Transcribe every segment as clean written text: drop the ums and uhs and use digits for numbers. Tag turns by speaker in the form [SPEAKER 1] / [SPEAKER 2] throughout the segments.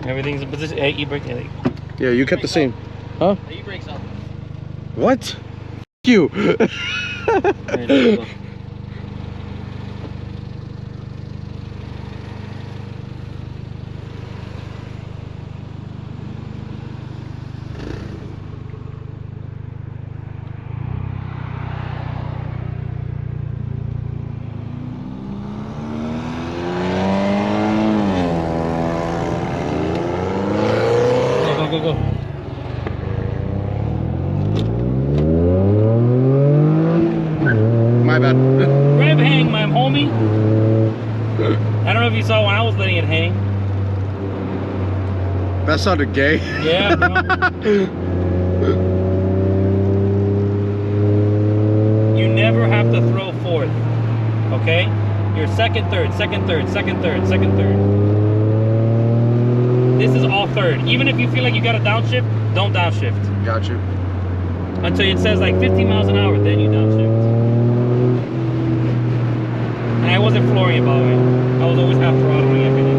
[SPEAKER 1] Everything's in position. Hey, e-brake. Hey.
[SPEAKER 2] Yeah, you kept the same. Huh?
[SPEAKER 1] The e-brake's up.
[SPEAKER 2] What? F you.
[SPEAKER 1] Right, go.
[SPEAKER 2] My bad.
[SPEAKER 1] Grab hang, my homie. I don't know if you saw when I was letting it hang.
[SPEAKER 2] That sounded gay.
[SPEAKER 1] Yeah, bro. You never have to throw fourth, okay? You're second, third, second, third, second, third, second, third. This is all third. Even if you feel like you got to downshift, don't downshift.
[SPEAKER 2] Got you.
[SPEAKER 1] Until it says like 50 miles an hour, then you downshift. And I wasn't flooring it, by the way. I was always half throttling everything.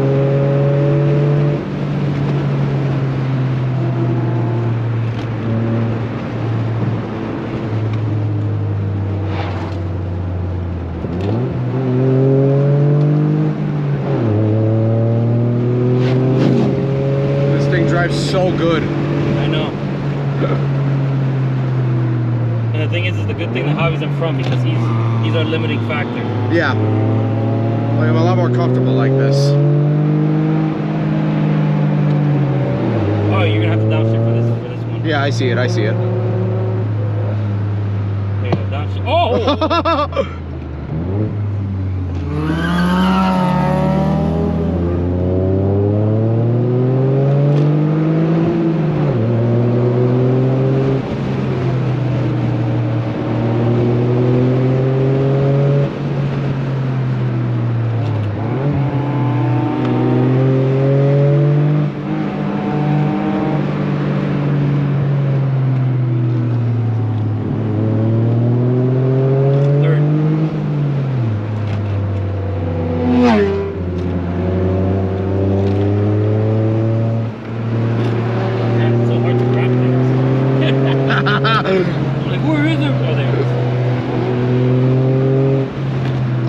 [SPEAKER 2] This thing drives so good.
[SPEAKER 1] I know. And the thing is the good thing that Javi's in front because he's our limiting factor.
[SPEAKER 2] Yeah. Like, I'm a lot more comfortable like this.
[SPEAKER 1] Oh, you're gonna have to downshift for this one.
[SPEAKER 2] Yeah, I see it. I see it.
[SPEAKER 1] There you go, downshift. Oh!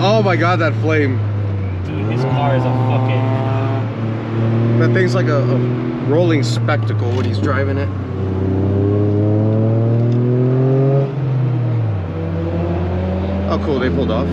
[SPEAKER 2] Oh my god, that flame.
[SPEAKER 1] Dude, his car is a fucking...
[SPEAKER 2] That thing's like a rolling spectacle when he's driving it. Oh cool, they pulled off.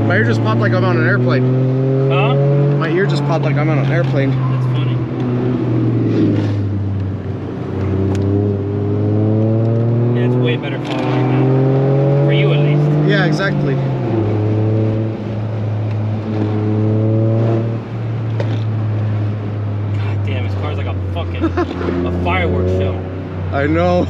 [SPEAKER 2] My ear just popped like I'm on an airplane.
[SPEAKER 1] Huh?
[SPEAKER 2] My ear just popped like I'm on an airplane.
[SPEAKER 1] That's funny. Yeah, it's way better following right now. For you at least.
[SPEAKER 2] Yeah, exactly.
[SPEAKER 1] God damn, his car's like a fucking a fireworks show.
[SPEAKER 2] I know.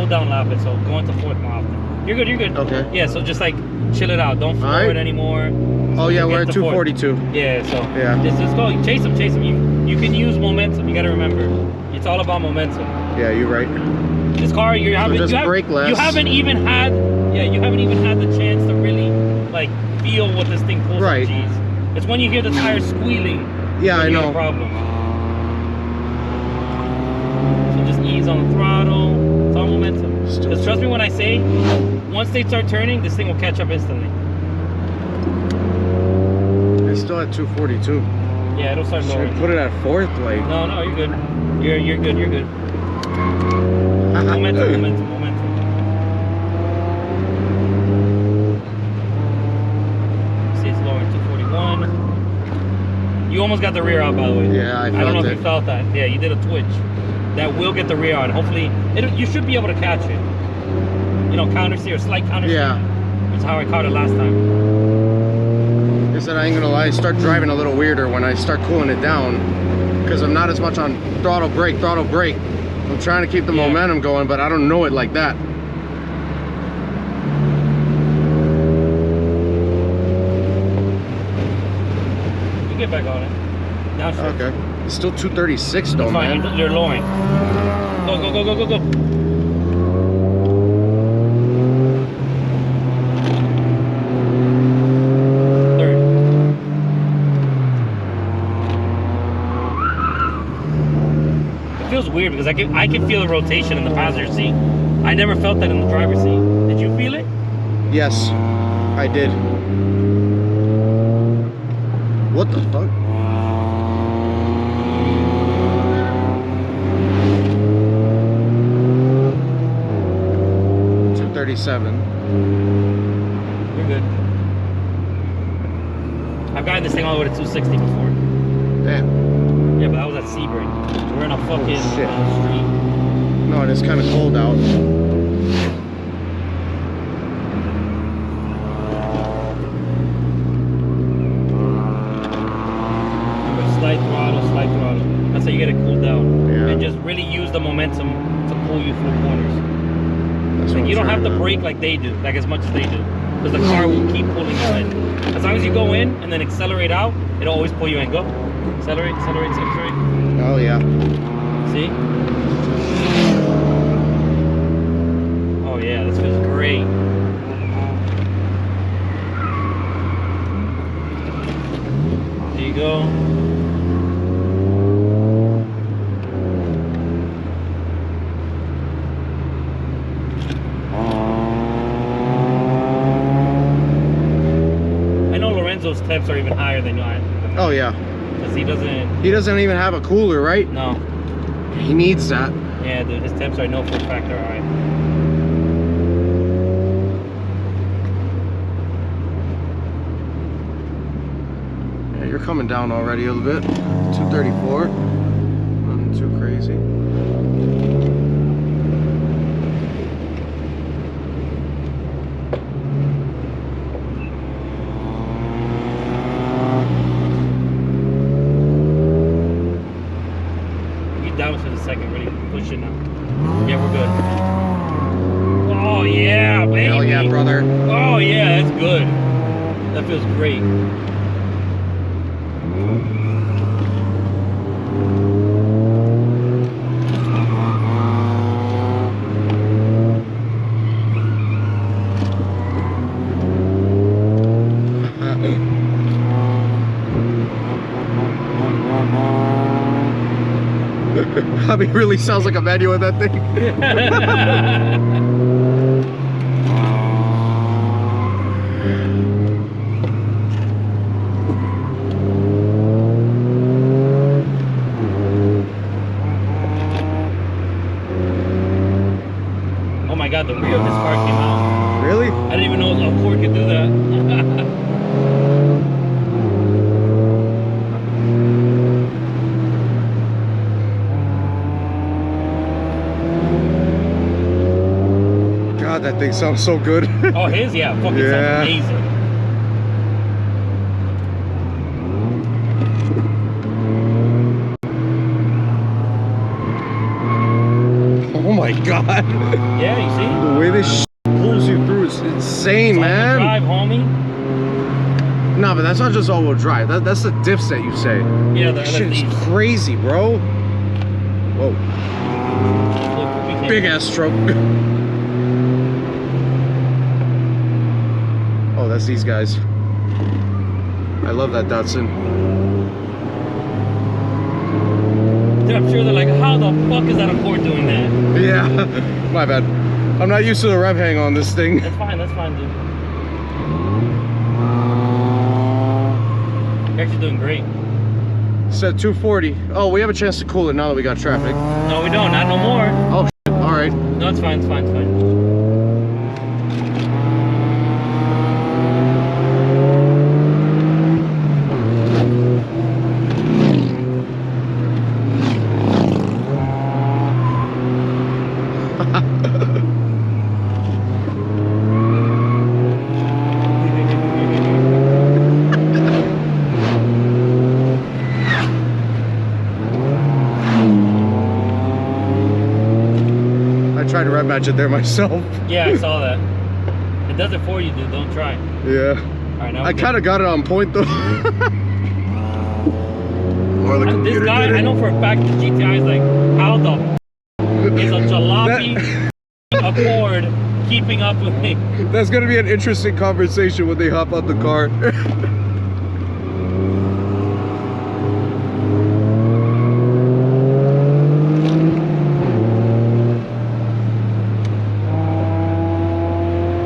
[SPEAKER 1] Down lap it, so go into fourth more often. You're good, you're good.
[SPEAKER 2] Okay.
[SPEAKER 1] Yeah, so just like chill it out. Don't floor it anymore.
[SPEAKER 2] Oh yeah, we're at 242.
[SPEAKER 1] Yeah, so
[SPEAKER 2] yeah.
[SPEAKER 1] Just go. Chase him, chase him. You can use momentum. You gotta remember. It's all about momentum.
[SPEAKER 2] Yeah, you're right.
[SPEAKER 1] This car, you haven't even had the chance to really like feel what this thing pulls.
[SPEAKER 2] Right.
[SPEAKER 1] Geez. It's when you hear the tires squealing.
[SPEAKER 2] Yeah, I know.
[SPEAKER 1] The problem. So just ease on the throttle. It's all momentum. Because trust me when I say, once they start turning, this thing will catch up instantly.
[SPEAKER 2] It's still at 242.
[SPEAKER 1] Yeah, it'll start lowering.
[SPEAKER 2] Should I put it at fourth? Like.
[SPEAKER 1] No, you're good. You're good. You're good. Momentum. See, it's lowering 241. You almost got the rear out, by the way.
[SPEAKER 2] Yeah, I
[SPEAKER 1] don't know if you felt that. Yeah, you did a twitch. That will get the rear out. Hopefully, you should be able to catch it. You know, counter steer, slight counter steer.
[SPEAKER 2] Yeah.
[SPEAKER 1] That's how I caught it last time.
[SPEAKER 2] I said I ain't gonna lie, I start driving a little weirder when I start cooling it down because I'm not as much on throttle brake. I'm trying to keep the momentum going, but I don't know it like that.
[SPEAKER 1] You get back on it. Now sure.
[SPEAKER 2] Okay. It's still 236 though,
[SPEAKER 1] fine.
[SPEAKER 2] man.
[SPEAKER 1] You're lowering. Go, go, go, go, go, go. Weird because I can feel the rotation in the passenger seat. I never felt that in the driver's seat. Did you feel it?
[SPEAKER 2] Yes, I did. What the fuck? $237.
[SPEAKER 1] We're good. I've gotten this thing all the way to 260 before.
[SPEAKER 2] Damn.
[SPEAKER 1] Yeah, but that was at Sebring. We're in a fucking street.
[SPEAKER 2] No, and it's kind of cold out.
[SPEAKER 1] Slight throttle, slight throttle. That's how you get it cooled down.
[SPEAKER 2] Yeah.
[SPEAKER 1] And just really use the momentum to pull you through corners. Like you don't have to brake like they do, like as much as they do. Because the car will keep pulling you in. As long as you go in and then accelerate out, it'll always pull you in. Go. Accelerate, accelerate, accelerate.
[SPEAKER 2] Oh yeah.
[SPEAKER 1] See? Oh yeah, this feels great. There you go. I know Lorenzo's temps are even higher than yours.
[SPEAKER 2] Oh yeah.
[SPEAKER 1] Because he doesn't
[SPEAKER 2] even have a cooler, right?
[SPEAKER 1] No.
[SPEAKER 2] He needs that.
[SPEAKER 1] Yeah, dude, his temps are no full factor, alright.
[SPEAKER 2] Yeah, you're coming down already a little bit. 234. Nothing too crazy.
[SPEAKER 1] Down for the second, ready to push it now. Yeah, we're good. Oh yeah, baby.
[SPEAKER 2] Hell yeah, brother.
[SPEAKER 1] Oh yeah, that's good. That feels great.
[SPEAKER 2] I mean, really sounds like a manual with that thing.
[SPEAKER 1] Oh my god, the rear of this car came out.
[SPEAKER 2] Really?
[SPEAKER 1] I didn't even know a Ford could do that.
[SPEAKER 2] God, that thing sounds so good.
[SPEAKER 1] Oh, his? Yeah, fucking sounds amazing.
[SPEAKER 2] Oh my god.
[SPEAKER 1] Yeah, you see?
[SPEAKER 2] The way this pulls you through is insane,
[SPEAKER 1] It's
[SPEAKER 2] man.
[SPEAKER 1] drive, homie.
[SPEAKER 2] No, but that's not just all-wheel drive. That's the dips that you say.
[SPEAKER 1] Yeah, the
[SPEAKER 2] shit's
[SPEAKER 1] LFDs.
[SPEAKER 2] crazy, bro. Whoa.
[SPEAKER 1] Look,
[SPEAKER 2] Big ass stroke. Oh, that's these guys. I love that Datsun.
[SPEAKER 1] Dude, I'm sure they're like, how the fuck is that a Ford doing that?
[SPEAKER 2] Yeah, my bad. I'm not used to the rev hang on this thing.
[SPEAKER 1] That's fine, dude. You're actually doing great.
[SPEAKER 2] Said 240. Oh, we have a chance to cool it now that we got traffic.
[SPEAKER 1] No, we don't. Not no more.
[SPEAKER 2] Oh, shit. All right.
[SPEAKER 1] No, it's fine. It's fine. It's fine.
[SPEAKER 2] grab match it there myself.
[SPEAKER 1] Yeah, I saw that. It does it for you, dude. Don't try.
[SPEAKER 2] Yeah.
[SPEAKER 1] All right, now
[SPEAKER 2] I kind of got it on point though. Or the
[SPEAKER 1] this
[SPEAKER 2] computer
[SPEAKER 1] guy,
[SPEAKER 2] did it.
[SPEAKER 1] I know for a fact the GTI is like, how the is a jalopy Accord keeping up with me?
[SPEAKER 2] That's gonna be an interesting conversation when they hop out the car.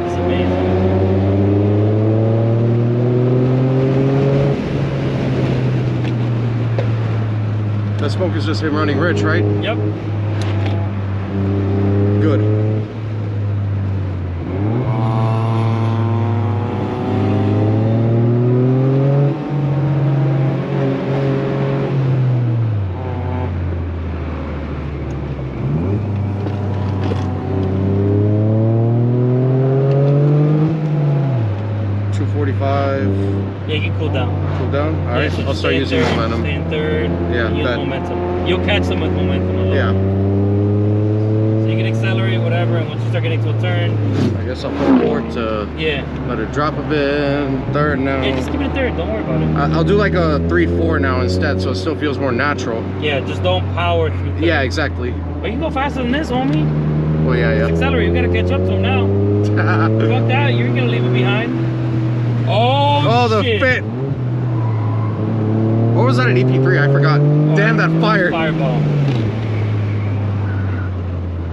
[SPEAKER 1] It's amazing.
[SPEAKER 2] That smoke is just him running rich, right?
[SPEAKER 1] Yep.
[SPEAKER 2] Good.
[SPEAKER 1] Yeah, you can cool down.
[SPEAKER 2] Cool down? All right,
[SPEAKER 1] Yeah, so
[SPEAKER 2] I'll
[SPEAKER 1] just
[SPEAKER 2] start
[SPEAKER 1] stay in
[SPEAKER 2] using
[SPEAKER 1] third,
[SPEAKER 2] momentum.
[SPEAKER 1] Stay in third.
[SPEAKER 2] Yeah,
[SPEAKER 1] Use
[SPEAKER 2] that-
[SPEAKER 1] momentum. You'll catch them with momentum a little.
[SPEAKER 2] Yeah,
[SPEAKER 1] So you can accelerate, whatever, and once you start getting to a turn,
[SPEAKER 2] I guess I'll put fourth to
[SPEAKER 1] yeah.
[SPEAKER 2] let it drop a bit. Third now.
[SPEAKER 1] Yeah, just keep it in third. Don't worry about it.
[SPEAKER 2] I'll do like a 3-4 now instead, so it still feels more natural.
[SPEAKER 1] Yeah, just don't power through third.
[SPEAKER 2] Yeah, exactly.
[SPEAKER 1] But you can go faster than this, homie.
[SPEAKER 2] Well, yeah,
[SPEAKER 1] Just accelerate. You gotta catch up to him now. Fuck that. You're gonna leave it behind. Oh,
[SPEAKER 2] the
[SPEAKER 1] shit.
[SPEAKER 2] fit. What was that, an EP3? I forgot. Damn, that fired.
[SPEAKER 1] Fireball.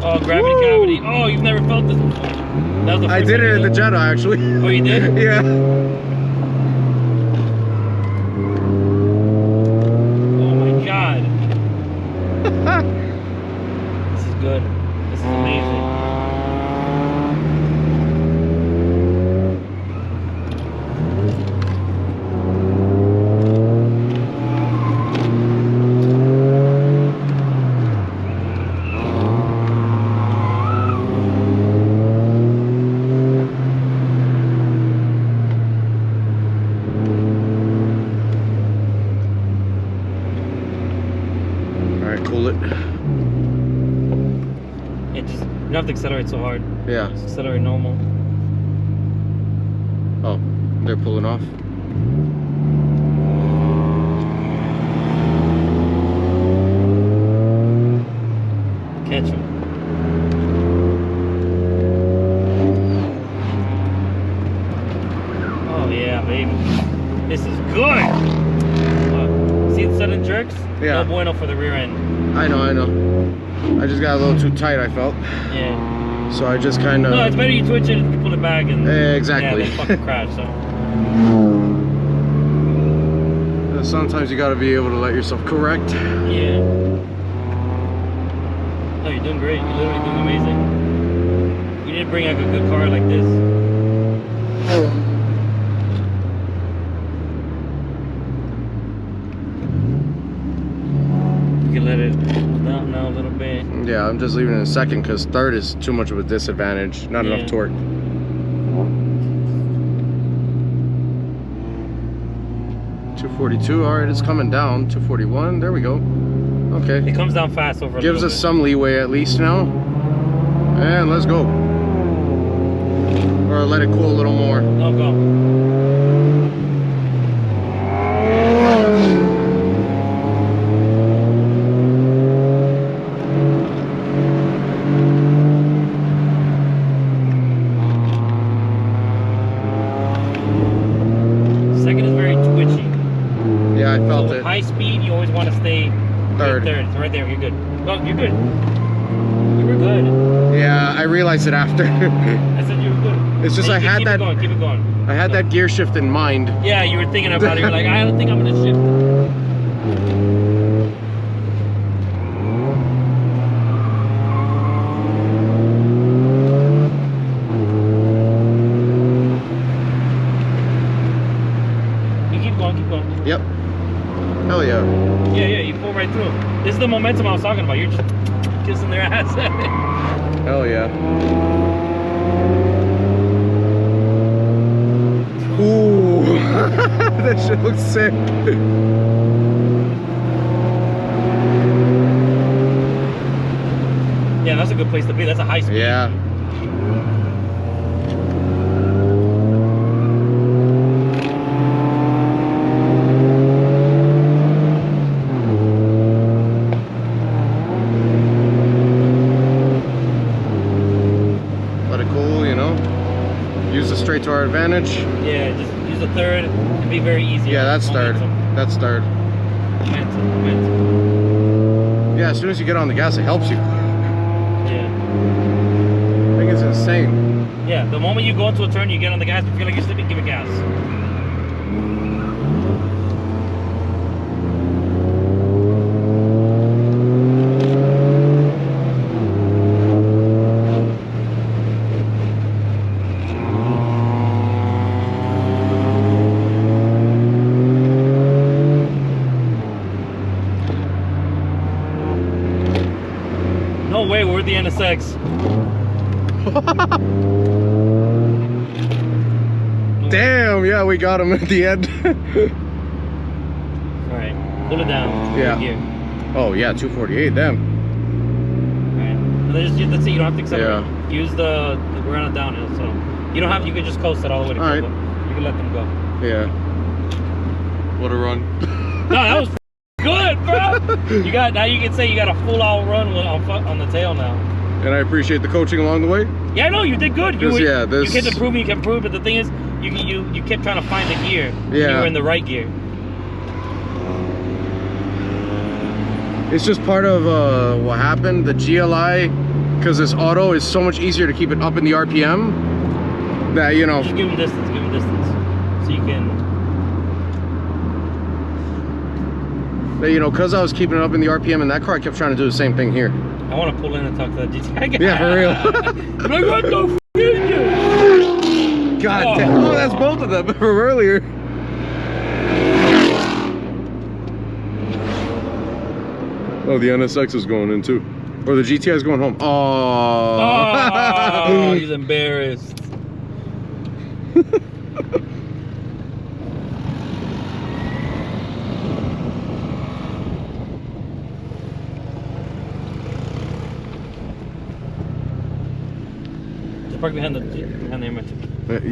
[SPEAKER 1] Oh, gravity cavity. Oh, you've never felt this before. That was the
[SPEAKER 2] I
[SPEAKER 1] first
[SPEAKER 2] did
[SPEAKER 1] time
[SPEAKER 2] it
[SPEAKER 1] you
[SPEAKER 2] in the
[SPEAKER 1] did
[SPEAKER 2] Jetta, actually.
[SPEAKER 1] Oh, you did?
[SPEAKER 2] Yeah.
[SPEAKER 1] Oh my god. This is good. This is amazing.
[SPEAKER 2] Cool it.
[SPEAKER 1] It just, you don't have to accelerate so hard.
[SPEAKER 2] Yeah.
[SPEAKER 1] Just accelerate normal.
[SPEAKER 2] Oh, they're pulling off.
[SPEAKER 1] Catch him. Oh yeah, baby. This is good. See the sudden jerks?
[SPEAKER 2] Yeah.
[SPEAKER 1] No bueno for the rear end.
[SPEAKER 2] I know. I just got a little too tight, I felt.
[SPEAKER 1] Yeah.
[SPEAKER 2] So I just kind of...
[SPEAKER 1] No, it's better you twitch it and pull it back and...
[SPEAKER 2] exactly.
[SPEAKER 1] Yeah, then fucking crash, so...
[SPEAKER 2] Sometimes you gotta be able to let yourself correct.
[SPEAKER 1] Yeah. No, you're doing great. You're literally doing amazing. You didn't bring like a good car like this. You can let it cool down now a little bit.
[SPEAKER 2] Yeah, I'm just leaving it in second because third is too much of a disadvantage. Not enough torque. .242, all right, it's coming down. 241, there we go. Okay.
[SPEAKER 1] It comes down fast over a
[SPEAKER 2] Gives
[SPEAKER 1] little
[SPEAKER 2] us
[SPEAKER 1] bit.
[SPEAKER 2] some leeway at least now. And let's go. Or let it cool a little more.
[SPEAKER 1] No, go. Second is very twitchy.
[SPEAKER 2] Yeah, I felt
[SPEAKER 1] So
[SPEAKER 2] it.
[SPEAKER 1] high speed, you always want to stay
[SPEAKER 2] Third.
[SPEAKER 1] Third. So right there, you're good. Well, you're good. You were good.
[SPEAKER 2] Yeah, I realized it after.
[SPEAKER 1] I said you were good.
[SPEAKER 2] It's just
[SPEAKER 1] And
[SPEAKER 2] I
[SPEAKER 1] you
[SPEAKER 2] had
[SPEAKER 1] keep
[SPEAKER 2] that-
[SPEAKER 1] It going, keep it going.
[SPEAKER 2] I had that gear shift in mind.
[SPEAKER 1] Yeah, you were thinking about it. You're like, I don't think I'm gonna shift. You keep going, keep going.
[SPEAKER 2] Yep. Hell yeah.
[SPEAKER 1] Yeah, you pull right through. This is the momentum I was talking about. You're just kissing their ass.
[SPEAKER 2] Hell yeah. Ooh. That shit looks sick.
[SPEAKER 1] Yeah, that's a good place to be. That's a high speed.
[SPEAKER 2] Yeah. Let it cool, you know. Use the straight to our advantage.
[SPEAKER 1] Yeah, just use the third and be very easy.
[SPEAKER 2] Yeah, that's third. That's third.
[SPEAKER 1] Momentum.
[SPEAKER 2] Yeah, as soon as you get on the gas, it helps you.
[SPEAKER 1] Yeah.
[SPEAKER 2] I think it's insane.
[SPEAKER 1] Yeah, the moment you go into a turn, you get on the gas, you feel like you're slipping, give it gas. No way, we're at the NSX.
[SPEAKER 2] Damn, yeah, we got him at the end.
[SPEAKER 1] Alright, pull it down.
[SPEAKER 2] Yeah.
[SPEAKER 1] Gear.
[SPEAKER 2] Oh, yeah, 248, damn.
[SPEAKER 1] Alright, that's it, you don't have to accelerate.
[SPEAKER 2] Yeah.
[SPEAKER 1] Use we're on a downhill, so you don't have, you can just coast it all the way to
[SPEAKER 2] Alright.
[SPEAKER 1] You can let them go.
[SPEAKER 2] Yeah. What a run.
[SPEAKER 1] No, that was good, bro. Now you can say you got a full out run on the tail now.
[SPEAKER 2] And I appreciate the coaching along the way.
[SPEAKER 1] Yeah, no, you did good. You kept improving, you kept improving, but the thing is, you kept trying to find the gear.
[SPEAKER 2] Yeah.
[SPEAKER 1] You were in the right gear.
[SPEAKER 2] It's just part of what happened. The GLI, because this auto is so much easier to keep it up in the RPM. That, you know.
[SPEAKER 1] Just give them distance, so you can.
[SPEAKER 2] That, you know, because I was keeping it up in the RPM in that car, I kept trying to do the same thing here.
[SPEAKER 1] I want to pull in and talk to that GTI guy.
[SPEAKER 2] Yeah, for real.
[SPEAKER 1] Like, what the f is this?
[SPEAKER 2] God damn. Oh, that's both of them from earlier. Oh, the NSX is going in too. Or the GTI is going home.
[SPEAKER 1] Oh, he's embarrassed. Park behind the MR2.